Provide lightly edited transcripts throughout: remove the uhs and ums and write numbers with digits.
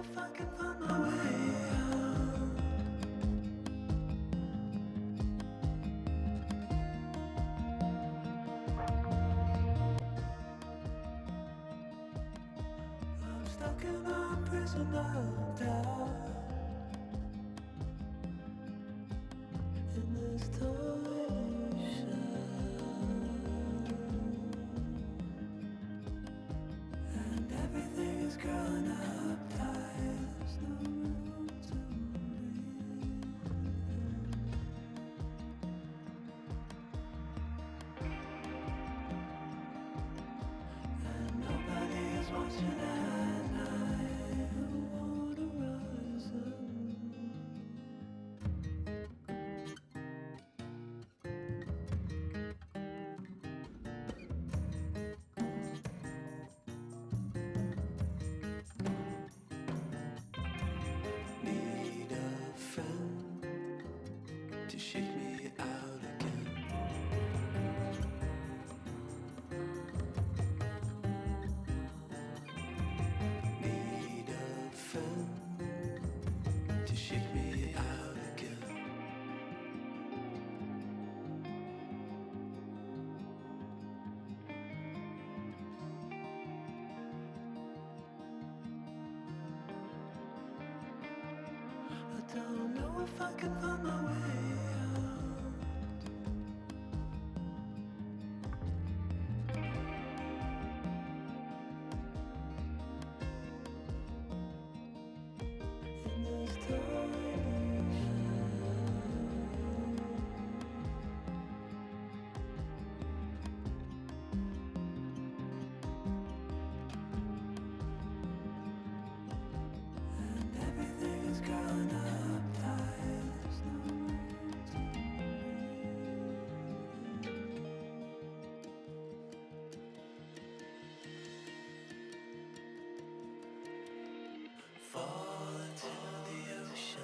if I can find my way out. I'm stuck in a prison of doubt. In this torsion, and everything is growing up tight. There's no room to breathe, and nobody is watching at night. Who wanna rise up? Need a friend to shake me out again. Need a friend to shake me out again. I don't know if I can find my way out. In this torsion, and everything is growing up tight. There's no room to breathe. Fall into the ocean.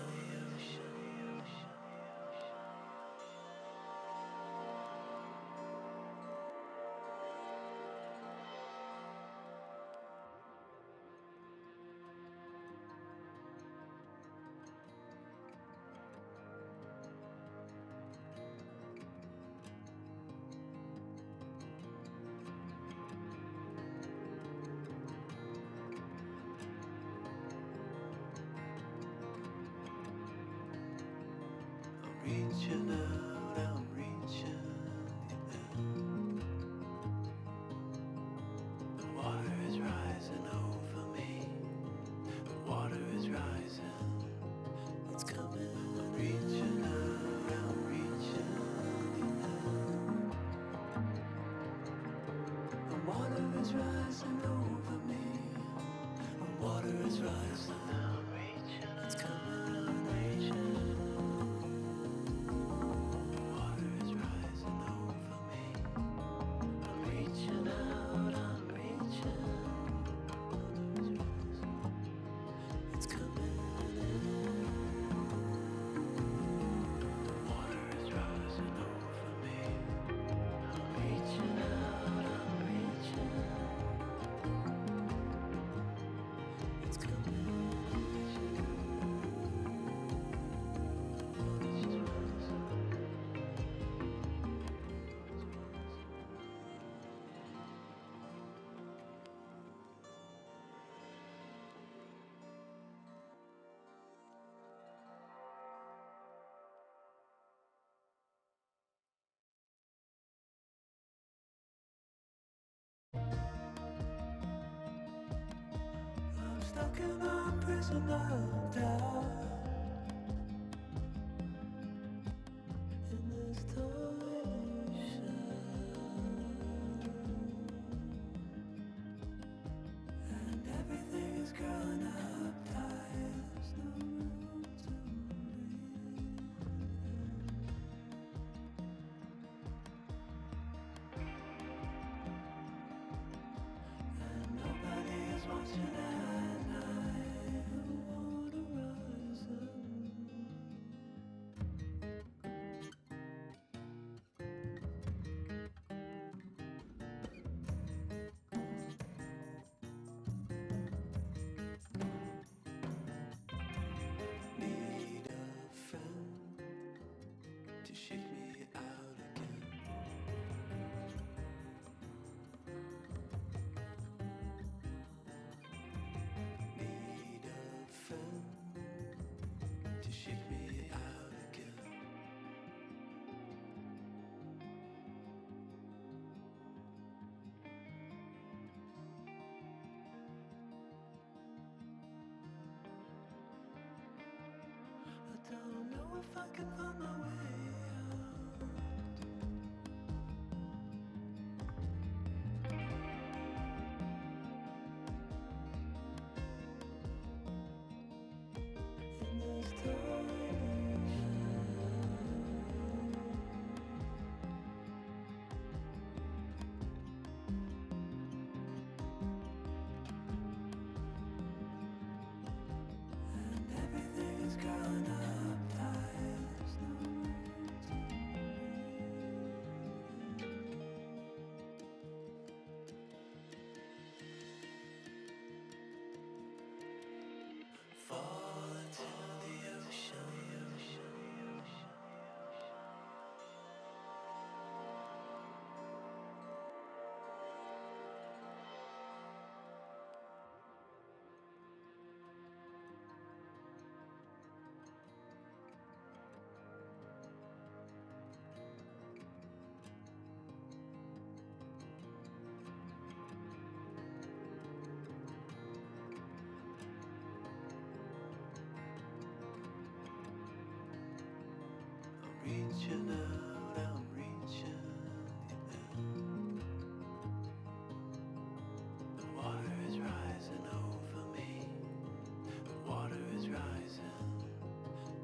I'm reaching out, I'm reaching out. The water is rising over me. The water is rising. It's coming. I'm reaching out, I'm reaching out. The water is rising over me. The water is rising. I'm reaching. It's coming. I'm reaching. The water is rising over me. I'm reaching out. I'm reaching. It's coming in. The water is rising over me. I'm reaching out. I'm reaching. It's coming. I'm stuck in a prison of doubt. In this torsion, and everything is growing up tight. There's no room to breathe, and nobody is watching at night. Who wanna rise up? if I can find my way out. In this everything is curling up tight. There's no way to fall into the ocean. I'm reaching out, I'm reaching you now. The water is rising over me. The water is rising.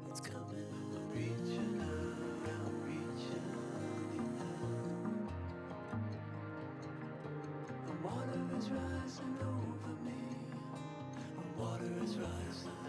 It's coming. I'm reaching out, I'm reaching you now. The water is rising over me. The water is rising.